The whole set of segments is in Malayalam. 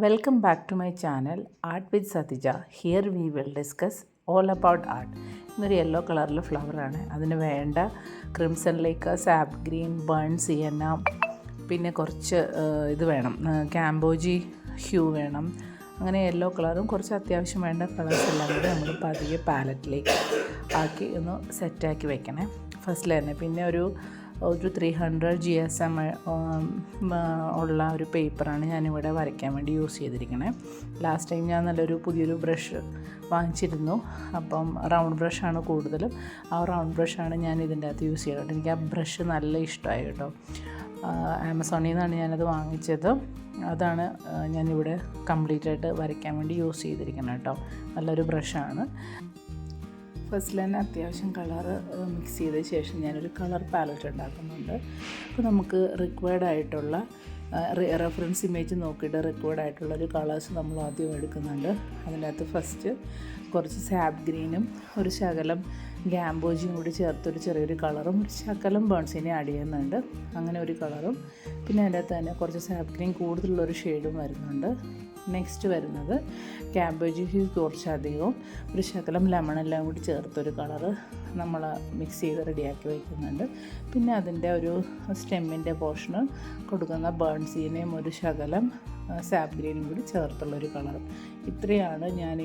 Welcome back to my channel Art with Satija. Here we will discuss all about art. ഇന്നൊരു യെല്ലോ കളറിൽ ഫ്ലവറാണ്. അതിന് വേണ്ട ക്രിംസൺ ലേക്ക്, സാപ്പ് ഗ്രീൻ, ബേൺ സിയന്ന, പിന്നെ കുറച്ച് ഇത് വേണം, കാംബോജി ഹ്യൂ വേണം. അങ്ങനെ യെല്ലോ കളറും കുറച്ച് അത്യാവശ്യം വേണ്ട കളേഴ്സ് എല്ലാം കൂടി നമ്മൾ പതിയെ പാലറ്റിലേക്ക് ആക്കി ഒന്ന് സെറ്റാക്കി വെക്കണേ ഫസ്റ്റിൽ തന്നെ. പിന്നെ ഒരു 300 GSM ഉള്ള ഒരു പേപ്പറാണ് ഞാനിവിടെ വരയ്ക്കാൻ വേണ്ടി യൂസ് ചെയ്തിരിക്കണേ. ലാസ്റ്റ് ടൈം ഞാൻ നല്ലൊരു പുതിയൊരു ബ്രഷ് വാങ്ങിച്ചിരുന്നു. അപ്പം റൗണ്ട് ബ്രഷാണ് കൂടുതലും. ആ റൗണ്ട് ബ്രഷാണ് ഞാൻ ഇതിൻ്റെ അകത്ത് യൂസ് ചെയ്തത്. എനിക്ക് ആ ബ്രഷ് നല്ല ഇഷ്ടമായി കേട്ടോ. ആമസോണിൽ നിന്നാണ് ഞാനത് വാങ്ങിച്ചത്. അതാണ് ഞാനിവിടെ കംപ്ലീറ്റ് ആയിട്ട് വരയ്ക്കാൻ വേണ്ടി യൂസ് ചെയ്തിരിക്കുന്നത് കേട്ടോ. നല്ലൊരു ബ്രഷാണ്. ഫസ്റ്റിൽ തന്നെ അത്യാവശ്യം കളർ മിക്സ് ചെയ്ത ശേഷം ഞാനൊരു കളർ പാലറ്റ് ഉണ്ടാക്കുന്നുണ്ട്. അപ്പോൾ നമുക്ക് റിക്വയർഡ് ആയിട്ടുള്ള റെഫറൻസ് ഇമേജ് നോക്കിയിട്ട് റിക്വയർഡ് ആയിട്ടുള്ളൊരു കളേഴ്സ് നമ്മൾ ആദ്യം എടുക്കുന്നുണ്ട്. അതിൻ്റെ അകത്ത് ഫസ്റ്റ് കുറച്ച് സാപ്പ് ഗ്രീനും ഒരു ശകലം ഗാംബോജിയും കൂടി ചേർത്തൊരു ചെറിയൊരു കളറും ഒരു ശകലം ബേൺസിനെ ആഡ് ചെയ്യുന്നുണ്ട്. അങ്ങനെ ഒരു കളറും പിന്നെ അതിൻ്റെ അകത്ത് തന്നെ കുറച്ച് സാപ്പ് ഗ്രീൻ കൂടുതലുള്ളൊരു ഷെയ്ഡും വരുന്നുണ്ട്. നെക്സ്റ്റ് വരുന്നത് ക്യാബേജ് കുറച്ചധികവും ഒരു ശകലം ലെമണെല്ലാം കൂടി ചേർത്തൊരു കളറ് നമ്മൾ മിക്സ് ചെയ്ത് റെഡിയാക്കി വയ്ക്കുന്നുണ്ട്. പിന്നെ അതിൻ്റെ ഒരു സ്റ്റെമ്മിൻ്റെ പോർഷന് കൊടുക്കുന്ന ബേൺസീനെയും ഒരു ശകലം സാപ്പ് ഗ്രീനും കൂടി ചേർത്തുള്ളൊരു കളറും. ഇത്രയാണ് ഞാൻ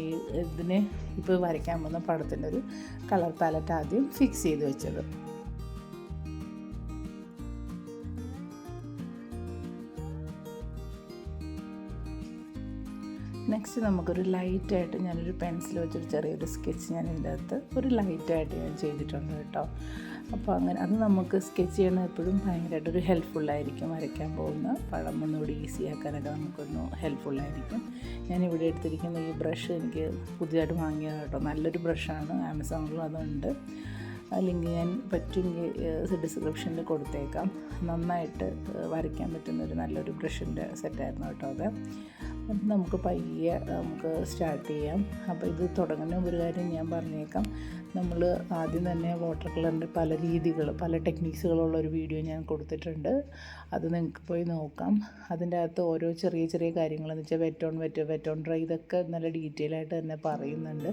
ഇതിനെ ഇപ്പോൾ വരയ്ക്കാൻ പോകുന്ന പടത്തിൻ്റെ ഒരു കളർ പാലറ്റ് ആദ്യം ഫിക്സ് ചെയ്ത് വെച്ചത്. നെക്സ്റ്റ് നമുക്കൊരു ലൈറ്റായിട്ട് ഞാനൊരു പെൻസിൽ വെച്ചൊരു ചെറിയൊരു സ്കെച്ച് ഞാൻ ഇതിൻ്റെ അകത്ത് ഒരു ലൈറ്റായിട്ട് ഞാൻ ചെയ്തിട്ടുണ്ട് കേട്ടോ. അപ്പോൾ അങ്ങനെ അത് നമുക്ക് സ്കെച്ച് ചെയ്യണത് എപ്പോഴും ഭയങ്കരമായിട്ടൊരു ഹെൽപ്ഫുള്ളായിരിക്കും. വരയ്ക്കാൻ പോകുന്ന പടം ഒന്നുകൂടി ഈസി ആക്കാനൊക്കെ നമുക്കൊന്ന് ഹെൽപ്ഫുള്ളായിരിക്കും. ഞാനിവിടെ എടുത്തിരിക്കുന്ന ഈ ബ്രഷ് എനിക്ക് പുതിയതായിട്ട് വാങ്ങിയത് കേട്ടോ. നല്ലൊരു ബ്രഷാണ്. ആമസോണിലും അതുണ്ട്. ലിങ്ക് ഞാൻ പറ്റുമെങ്കിൽ ഡിസ്ക്രിപ്ഷനിൽ കൊടുത്തേക്കാം. നന്നായിട്ട് വരയ്ക്കാൻ പറ്റുന്നൊരു നല്ലൊരു ബ്രഷിൻ്റെ സെറ്റായിരുന്നു കേട്ടോ അത്. അപ്പം നമുക്ക് പയ്യെ നമുക്ക് സ്റ്റാർട്ട് ചെയ്യാം. അപ്പോൾ ഇത് തുടങ്ങുന്ന ഒരു കാര്യം ഞാൻ പറഞ്ഞേക്കാം. നമ്മൾ ആദ്യം തന്നെ വാട്ടർ കളറിൻ്റെ പല രീതികൾ, പല ടെക്നിക്സുകളുള്ളൊരു വീഡിയോ ഞാൻ കൊടുത്തിട്ടുണ്ട്. അത് നിങ്ങൾക്ക് പോയി നോക്കാം. അതിൻ്റെ അകത്ത് ഓരോ ചെറിയ ചെറിയ കാര്യങ്ങളെന്ന് വെച്ചാൽ വെറ്റ് ഓൺ ഡ്രൈ ഇതൊക്കെ നല്ല ഡീറ്റെയിൽ ആയിട്ട് തന്നെ പറയുന്നുണ്ട്.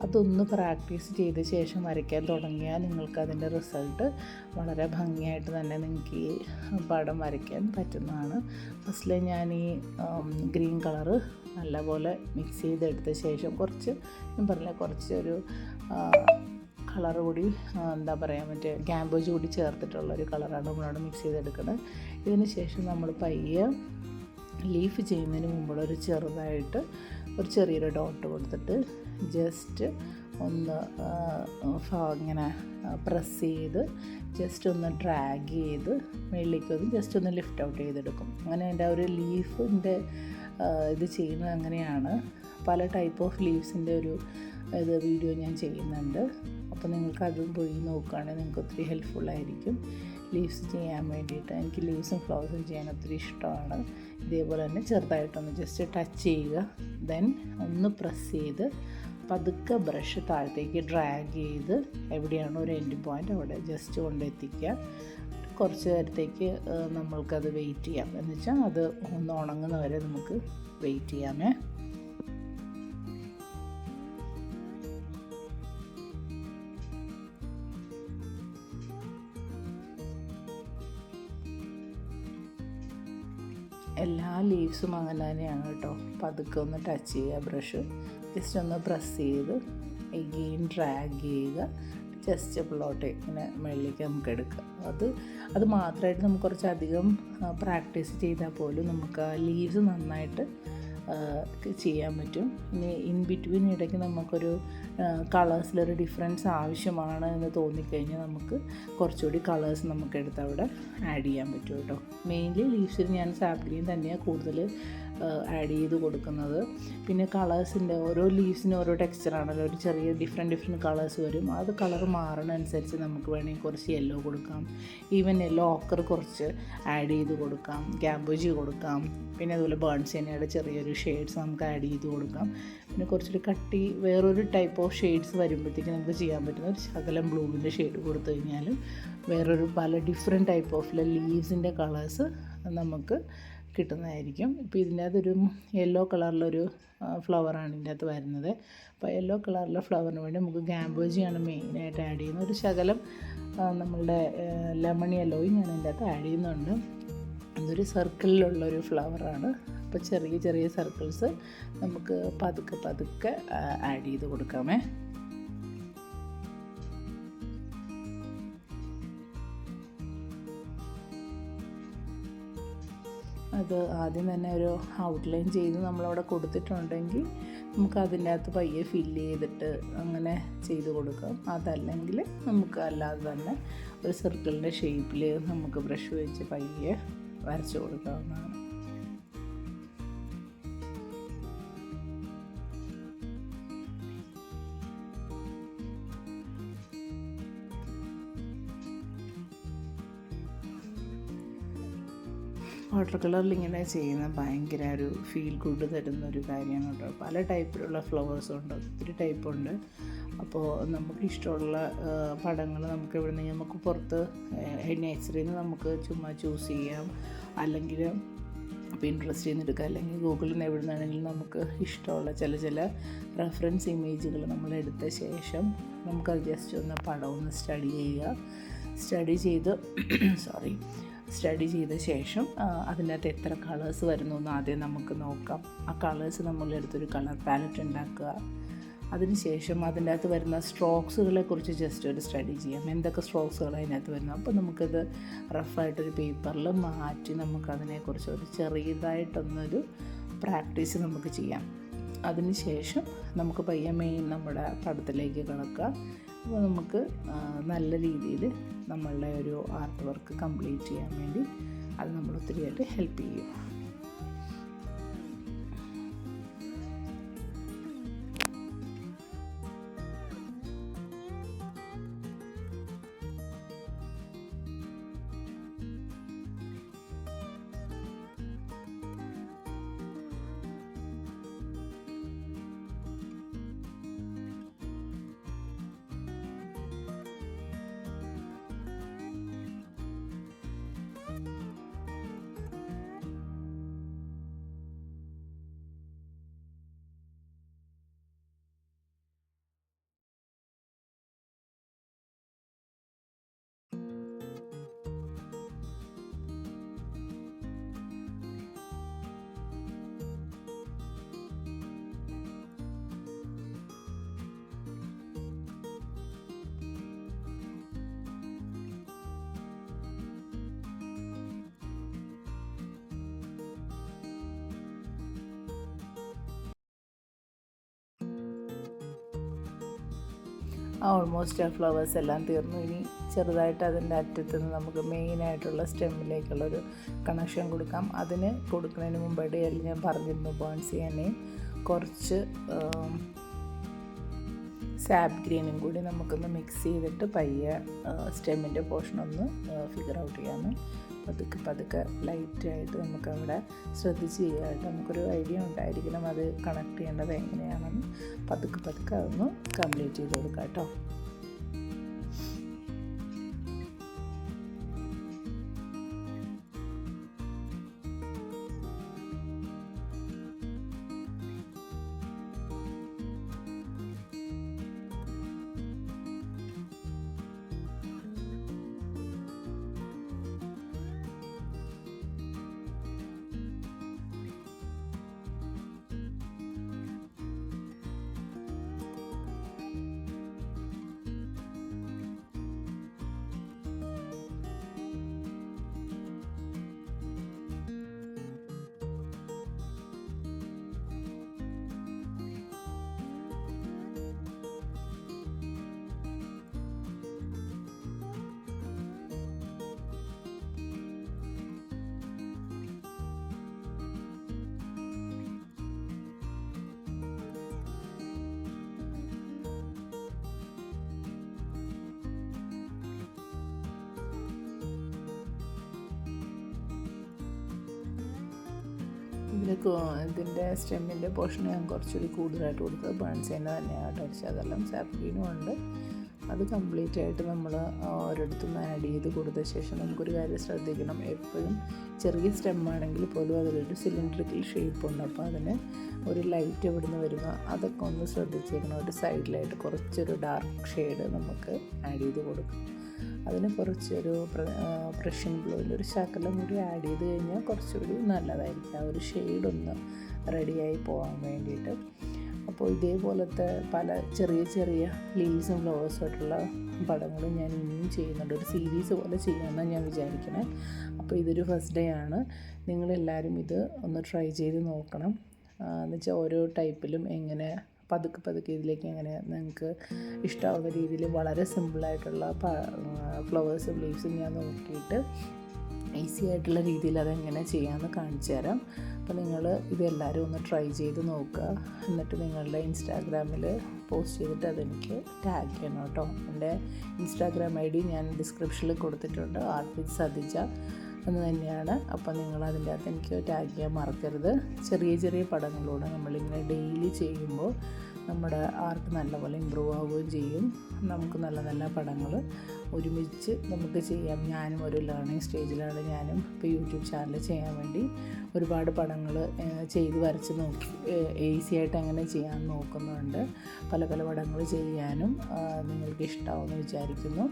അതൊന്ന് പ്രാക്ടീസ് ചെയ്ത ശേഷം വരയ്ക്കാൻ തുടങ്ങിയാൽ നിങ്ങൾക്ക് അതിൻ്റെ റിസൾട്ട് വളരെ ഭംഗിയായിട്ട് തന്നെ നിങ്ങൾക്ക് ഈ പടം വരയ്ക്കാൻ പറ്റുന്നതാണ്. ഫസ്റ്റിൽ ഞാൻ ഈ ഗ്രീൻ കളറ് നല്ലപോലെ മിക്സ് ചെയ്തെടുത്ത ശേഷം കുറച്ച് ഞാൻ പറഞ്ഞില്ല കുറച്ചൊരു കളർ കൂടി എന്താ പറയുക മറ്റേ ഗാംബോജ് കൂടി ചേർത്തിട്ടുള്ളൊരു കളറാണ് നമ്മളവിടെ മിക്സ് ചെയ്തെടുക്കുന്നത്. ഇതിന് ശേഷം നമ്മൾ പയ്യെ ലീഫ് ചെയ്യുന്നതിന് മുമ്പുള്ളൊരു ചെറുതായിട്ട് ഒരു ചെറിയൊരു ഡോട്ട് കൊടുത്തിട്ട് ജസ്റ്റ് ഒന്ന് ഇങ്ങനെ പ്രസ് ചെയ്ത് ജസ്റ്റ് ഒന്ന് ഡ്രാഗ് ചെയ്ത് മേളിലേക്ക് ഒന്ന് ജസ്റ്റ് ഒന്ന് ലിഫ്റ്റ് ഔട്ട് ചെയ്തെടുക്കും. അങ്ങനെ എൻ്റെ ഒരു ലീഫിൻ്റെ ഇത് ചെയ്യുന്നത് അങ്ങനെയാണ്. പല ടൈപ്പ് ഓഫ് ലീവ്സിൻ്റെ ഒരു ഇത് വീഡിയോ ഞാൻ ചെയ്യുന്നുണ്ട്. അപ്പോൾ നിങ്ങൾക്ക് അതും പോയി നോക്കുകയാണെങ്കിൽ നിങ്ങൾക്ക് ഒത്തിരി ഹെൽപ്ഫുള്ളായിരിക്കും ലീവ്സ് ചെയ്യാൻ വേണ്ടിയിട്ട്. എനിക്ക് ലീവ്സും ഫ്ലവേഴ്സും ചെയ്യാൻ ഒത്തിരി ഇഷ്ടമാണ്. ഇതേപോലെ തന്നെ ചെറുതായിട്ടൊന്ന് ജസ്റ്റ് ടച്ച് ചെയ്യുക, ദെൻ ഒന്ന് പ്രസ് ചെയ്ത് പതുക്കെ ബ്രഷ് താഴത്തേക്ക് ഡ്രാഗ് ചെയ്ത് എവിടെയാണോ ഒരു എൻഡ് പോയിൻ്റ് അവിടെ ജസ്റ്റ് കൊണ്ടെത്തിക്കുക. കുറച്ച് നേരത്തേക്ക് നമ്മൾക്കത് വെയിറ്റ് ചെയ്യാം. എന്ന് വെച്ചാൽ അത് ഒന്ന് ഉണങ്ങുന്ന വരെ നമുക്ക് വെയിറ്റ് ചെയ്യാമേ. എല്ലാ ലീവ്സും അങ്ങനെ തന്നെയാണ് കേട്ടോ. പതുക്കെ ഒന്ന് ടച്ച് ചെയ്യുക ബ്രഷ്, ജസ്റ്റ് ഒന്ന് പ്രസ് ചെയ്ത് എഗെയിൻ ഡ്രാഗ് ചെയ്യുക, ജസ്റ്റ് പിള്ളോട്ട് ഇങ്ങനെ മുകളിലേക്ക് നമുക്ക് എടുക്കുക. അത് മാത്രമായിട്ട് നമുക്ക് കുറച്ചധികം പ്രാക്ടീസ് ചെയ്താൽ പോലും നമുക്ക് ആ ലീവ്സ് നന്നായിട്ട് ചെയ്യാൻ പറ്റും. ഇനി ഇൻ ബിറ്റ്വീൻ ഇടയ്ക്ക് നമുക്കൊരു കളേഴ്സിലൊരു ഡിഫറൻസ് ആവശ്യമാണ് എന്ന് തോന്നിക്കഴിഞ്ഞാൽ നമുക്ക് കുറച്ചുകൂടി കളേഴ്സ് നമുക്കെടുത്ത് അവിടെ ആഡ് ചെയ്യാൻ പറ്റും കേട്ടോ. മെയിൻലി ലീവ്സിൽ ഞാൻ സാപ്പ് ഗ്രീൻ തന്നെയാണ് കൂടുതൽ ആഡ് ചെയ്ത് കൊടുക്കുന്നത്. പിന്നെ കളേഴ്സിൻ്റെ ഓരോ ലീവ്സിന് ഓരോ ടെക്സ്ചറാണല്ലോ, ഒരു ചെറിയ ഡിഫറെൻറ്റ് കളേഴ്സ് വരും. അത് കളർ മാറുന്നതനുസരിച്ച് നമുക്ക് വേണമെങ്കിൽ കുറച്ച് യെല്ലോ കൊടുക്കാം, ഈവൻ യെല്ലോ ഓക്കർ കുറച്ച് ആഡ് ചെയ്ത് കൊടുക്കാം, ക്യാബേജ് കൊടുക്കാം. പിന്നെ അതുപോലെ ബേൺസിനയുടെ ചെറിയൊരു ഷെയ്ഡ്സ് നമുക്ക് ആഡ് ചെയ്ത് കൊടുക്കാം. പിന്നെ കുറച്ചൊരു കട്ടി വേറൊരു ടൈപ്പ് ഓഫ് ഷെയ്ഡ്സ് വരുമ്പോഴത്തേക്ക് നമുക്ക് ചെയ്യാൻ പറ്റുന്ന ഒരു ശകലം ബ്ലൂവിൻ്റെ ഷെയ്ഡ് കൊടുത്തു കഴിഞ്ഞാലും വേറൊരു പല ഡിഫറെൻറ്റ് ടൈപ്പ് ഓഫ് ലീവ്സിൻ്റെ കളേഴ്സ് നമുക്ക് കിട്ടുന്നതായിരിക്കും. ഇപ്പോൾ ഇതിൻ്റെ അകത്തൊരു യെല്ലോ കളറിലൊരു ഫ്ലവറാണ് ഇതിൻ്റെ അകത്ത് വരുന്നത്. അപ്പോൾ യെല്ലോ കളറിലെ ഫ്ലവറിന് വേണ്ടി നമുക്ക് ഗാംബോജിയാണ് മെയിനായിട്ട് ആഡ് ചെയ്യുന്നത്. ഒരു ശകലം നമ്മളുടെ ലെമൺ യെല്ലോയും ഞാൻ ഇതിൻ്റെ അകത്ത് ആഡ് ചെയ്യുന്നുണ്ട്. ഇതൊരു സർക്കിളിലുള്ളൊരു ഫ്ലവറാണ്. അപ്പോൾ ചെറിയ ചെറിയ സർക്കിൾസ് നമുക്ക് പതുക്കെ പതുക്കെ ആഡ് ചെയ്ത് കൊടുക്കാമേ. അത് ആദ്യം തന്നെ ഒരു ഔട്ട്ലൈൻ ചെയ്ത് നമ്മളവിടെ കൊടുത്തിട്ടുണ്ടെങ്കിൽ നമുക്ക് അതിൻ്റെ അകത്ത് പയ്യെ ഫില്ല് ചെയ്തിട്ട് അങ്ങനെ ചെയ്ത് കൊടുക്കാം. അതല്ലെങ്കിൽ നമുക്ക് അല്ലാതെ തന്നെ ഒരു സർക്കിളിൻ്റെ ഷേപ്പിൽ നമുക്ക് ബ്രഷ് വെച്ച് പയ്യെ വരച്ച് കൊടുക്കാവുന്നതാണ്. വാട്ടർ കളറിൽ ഇങ്ങനെ ചെയ്യുന്ന ഭയങ്കര ഒരു ഫീൽ ഗുഡ് തരുന്ന ഒരു കാര്യമാണ് കേട്ടോ. പല ടൈപ്പിലുള്ള ഫ്ലവേഴ്സുണ്ട്, ഒത്തിരി ടൈപ്പുണ്ട്. അപ്പോൾ നമുക്ക് ഇഷ്ടമുള്ള പടങ്ങൾ നമുക്ക് എവിടെ നിന്ന് നമുക്ക് പുറത്ത് നേച്ചറിൽ നിന്ന് നമുക്ക് ചുമ്മാ ചൂസ് ചെയ്യാം, അല്ലെങ്കിൽ പിൻട്രസ്റ്റിൽ നിന്ന് എടുക്കാം, അല്ലെങ്കിൽ ഗൂഗിളിൽ നിന്ന് എവിടെ നിന്നാണെങ്കിലും നമുക്ക് ഇഷ്ടമുള്ള ചില റെഫറൻസ് ഇമേജുകൾ നമ്മൾ എടുത്ത ശേഷം നമുക്കത് ജസ്റ്റ് ഒന്ന് പടം ഒന്ന് സ്റ്റഡി ചെയ്ത ശേഷം അതിനകത്ത് എത്ര കളേഴ്സ് വരുന്നു എന്ന് ആദ്യം നമുക്ക് നോക്കാം. ആ കളേഴ്സ് നമ്മളെടുത്തൊരു കളർ പാലറ്റ് ഉണ്ടാക്കുക. അതിനുശേഷം അതിൻ്റെ അകത്ത് വരുന്ന സ്ട്രോക്സുകളെ കുറിച്ച് ജസ്റ്റ് ഒരു സ്റ്റഡി ചെയ്യാം, എന്തൊക്കെ സ്ട്രോക്സുകൾ അതിനകത്ത് വരുന്നു. അപ്പോൾ നമുക്കത് റഫായിട്ടൊരു പേപ്പറിൽ മാറ്റി നമുക്കതിനെക്കുറിച്ച് ഒരു ചെറിയതായിട്ടൊന്നൊരു പ്രാക്ടീസ് നമുക്ക് ചെയ്യാം. അതിനുശേഷം നമുക്ക് പയ്യെ മെയിൻ നമ്മുടെ പടത്തിലേക്ക് കിടക്കുക. അപ്പോൾ നമുക്ക് നല്ല രീതിയിൽ നമ്മളുടെ ഒരു ആർട്ട് വർക്ക് കംപ്ലീറ്റ് ചെയ്യാൻ വേണ്ടി അത് നമ്മൾ ഒത്തിരിയായിട്ട് ഹെൽപ്പ് ചെയ്യും. ഓൾമോസ്റ്റ് ആ ഫ്ലവേഴ്സ് എല്ലാം തീർന്നു. ഇനി ചെറുതായിട്ട് അതിൻ്റെ അറ്റത്തുനിന്ന് നമുക്ക് മെയിനായിട്ടുള്ള സ്റ്റെമ്മിലേക്കുള്ളൊരു കണക്ഷൻ കൊടുക്കാം. അതിന് കൊടുക്കുന്നതിന് മുമ്പായിട്ട് ഞാൻ പറഞ്ഞിരുന്നു ബേൺസ് ചെയ്യാനേയും കുറച്ച് സാപ്പ് ഗ്രീനും കൂടി നമുക്കൊന്ന് മിക്സ് ചെയ്തിട്ട് പയ്യെ സ്റ്റെമ്മിൻ്റെ പോർഷനൊന്ന് ഫിഗർ ഔട്ട് ചെയ്യാമെന്ന്. പതുക്കെ ലൈറ്റായിട്ട് നമുക്കവിടെ ശ്രദ്ധിച്ച് ചെയ്യാനായിട്ട് നമുക്കൊരു ഐഡിയ ഉണ്ടായിരിക്കണം അത് കണക്ട് ചെയ്യേണ്ടത് എങ്ങനെയാണെന്ന്. പതുക്കെ അതൊന്ന് കംപ്ലീറ്റ് ചെയ്ത് കൊടുക്കാം കേട്ടോ. ഇതിൻ്റെ സ്റ്റെമ്മിൻ്റെ പോർഷൻ ഞാൻ കുറച്ചുകൂടി കൂടുതലായിട്ട് കൊടുത്തത് ബേൺസ് തന്നെ തന്നെയാണ് അടിച്ചത്. അതെല്ലാം സാപ്ലിനും ഉണ്ട്. അത് കംപ്ലീറ്റ് ആയിട്ട് നമ്മൾ ഒരിടത്തും ആഡ് ചെയ്ത് കൊടുത്ത ശേഷം നമുക്കൊരു കാര്യം ശ്രദ്ധിക്കണം, എപ്പോഴും ചെറിയ സ്റ്റെമ്മാണെങ്കിൽ പോലും അതിലൊരു സിലിണ്ടറിക്കൽ ഷേപ്പ് ഉണ്ട്. അപ്പോൾ അതിന് ഒരു ലൈറ്റ് ഇവിടുന്ന് വരിക, അതൊക്കെ ഒന്ന് ശ്രദ്ധിച്ചേക്കണം. ഒരു സൈഡിലായിട്ട് കുറച്ചൊരു ഡാർക്ക് ഷെയ്ഡ് നമുക്ക് ആഡ് ചെയ്ത് കൊടുക്കും. അതിന് കുറച്ചൊരു പ്രഷൻ ബ്ലൂവിൽ ഒരു ശകലം കൂടി ആഡ് ചെയ്ത് കഴിഞ്ഞാൽ കുറച്ചുകൂടി നല്ലതായിരിക്കും, ആ ഒരു ഷെയ്ഡൊന്ന് റെഡിയായി പോകാൻ വേണ്ടിയിട്ട്. അപ്പോൾ ഇതേപോലത്തെ പല ചെറിയ ചെറിയ ലീവ്സും ഫ്ലവേഴ്സുമായിട്ടുള്ള പടങ്ങളും ഞാൻ ഇനിയും ചെയ്യുന്നുണ്ട്. ഒരു സീരീസ് പോലെ ചെയ്യാമെന്നാണ് ഞാൻ വിചാരിക്കണേ. അപ്പോൾ ഇതൊരു ഫസ്റ്റ് ഡേ ആണ്. നിങ്ങളെല്ലാവരും ഇത് ഒന്ന് ട്രൈ ചെയ്ത് നോക്കണം. എന്നുവെച്ചാൽ ഓരോ ടൈപ്പിലും എങ്ങനെ പതുക്കെ ഇതിലേക്ക് എങ്ങനെ നിങ്ങൾക്ക് ഇഷ്ടമാവുന്ന രീതിയിൽ വളരെ സിമ്പിളായിട്ടുള്ള ഫ്ലവേഴ്സും ലീവ്സും ഞാൻ നോക്കിയിട്ട് ഈസി ആയിട്ടുള്ള രീതിയിൽ അതെങ്ങനെ ചെയ്യാമെന്ന് കാണിച്ചു തരാം. അപ്പോൾ നിങ്ങൾ ഇതെല്ലാവരും ഒന്ന് ട്രൈ ചെയ്ത് നോക്കുക. എന്നിട്ട് നിങ്ങളുടെ ഇൻസ്റ്റാഗ്രാമിൽ പോസ്റ്റ് ചെയ്തിട്ട് അതെനിക്ക് ടാഗ് ചെയ്യണം കേട്ടോ. എൻ്റെ ഇൻസ്റ്റാഗ്രാം ID ഞാൻ ഡിസ്ക്രിപ്ഷനിൽ കൊടുത്തിട്ടുണ്ട്, ആർട്ട് വിത്ത് സതിജ എന്ന് തന്നെയാണ്. അപ്പോൾ നിങ്ങൾ അതിൻ്റെ അകത്ത് എനിക്ക് ടാഗ് ചെയ്യാൻ മറക്കരുത്. ചെറിയ ചെറിയ പടങ്ങളിലൂടെ നമ്മളിങ്ങനെ ഡെയിലി ചെയ്യുമ്പോൾ നമ്മുടെ ആർട്ട് നല്ലപോലെ ഇമ്പ്രൂവ് ആവുകയും ചെയ്യും. നമുക്ക് നല്ല നല്ല പടങ്ങൾ ഒരുമിച്ച് നമുക്ക് ചെയ്യാം. ഞാനും ഒരു ലേണിംഗ് സ്റ്റേജിലാണ്. ഞാനും ഇപ്പോൾ യൂട്യൂബ് ചാനൽ ചെയ്യാൻ വേണ്ടി ഒരുപാട് പടങ്ങൾ ചെയ്ത് വരച്ച് നോക്കി ഈസി ആയിട്ട് എങ്ങനെ ചെയ്യാൻ നോക്കുന്നുണ്ട്. പല പല പടങ്ങൾ ചെയ്യാനും നിങ്ങൾക്ക് ഇഷ്ടമാവുമെന്ന് വിചാരിക്കുന്നു.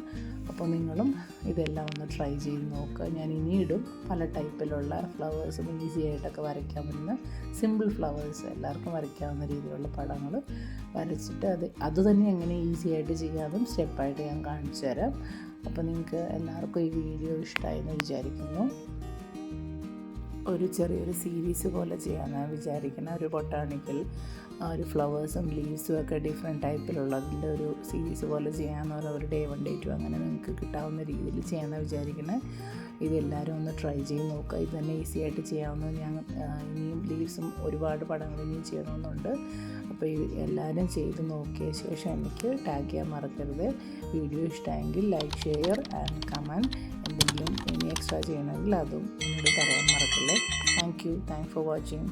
അപ്പോൾ നിങ്ങളും ഇതെല്ലാം ഒന്ന് ട്രൈ ചെയ്ത് നോക്കുക. ഞാൻ ഇനിയിടും പല ടൈപ്പിലുള്ള ഫ്ലവേഴ്സും ഈസി ആയിട്ടൊക്കെ വരയ്ക്കാൻ പറ്റുന്ന സിമ്പിൾ ഫ്ലവേഴ്സ് എല്ലാവർക്കും വരയ്ക്കാവുന്ന രീതിയിലുള്ള പടങ്ങൾ വരച്ചിട്ട് അത് തന്നെ എങ്ങനെ ഈസി ആയിട്ട് ചെയ്യാമെന്നും സ്റ്റെപ്പായിട്ട് ഞാൻ കാണിച്ചു തരാം. അപ്പോൾ നിങ്ങൾക്ക് എല്ലാവർക്കും ഈ വീഡിയോ ഇഷ്ടമായി എന്ന് വിചാരിക്കുന്നു. ഒരു ചെറിയൊരു സീരീസ് പോലെ ചെയ്യാമെന്നാണ് വിചാരിക്കുന്നത്. ഒരു ബൊട്ടാണിക്കൽ ഒരു ഫ്ലവേഴ്സും ലീവ്സും ഒക്കെ ഡിഫറെൻറ്റ് ടൈപ്പിലുള്ളതിൻ്റെ ഒരു സീരീസ് പോലെ ചെയ്യാമെന്ന് ഒരു ഡേ 1 day 2 അങ്ങനെ നിങ്ങൾക്ക് കിട്ടാവുന്ന രീതിയിൽ ചെയ്യാമെന്നാണ് വിചാരിക്കുന്നത്. ഇതെല്ലാവരും ഒന്ന് ട്രൈ ചെയ്ത് നോക്കുക. ഇത് തന്നെ ഈസി ആയിട്ട് ചെയ്യാവുന്നത്. ഞാൻ ഇനിയും ലീവ്സും ഒരുപാട് പടങ്ങൾ ഇനിയും ചെയ്യണമെന്നുണ്ട്. അപ്പോൾ എല്ലാവരും ചെയ്ത് നോക്കിയ ശേഷം എനിക്ക് ടാഗ് ചെയ്യാൻ മറക്കരുത്. വീഡിയോ ഇഷ്ടമായെങ്കിൽ ലൈക്ക്, ഷെയർ ആൻഡ് കമൻറ്റ്. എന്തെങ്കിലും ഇനി എക്സ്ട്രാ ചെയ്യണമെങ്കിൽ അതും എന്നോട് പറയാൻ മറക്കല്ലേ. Thank you for watching.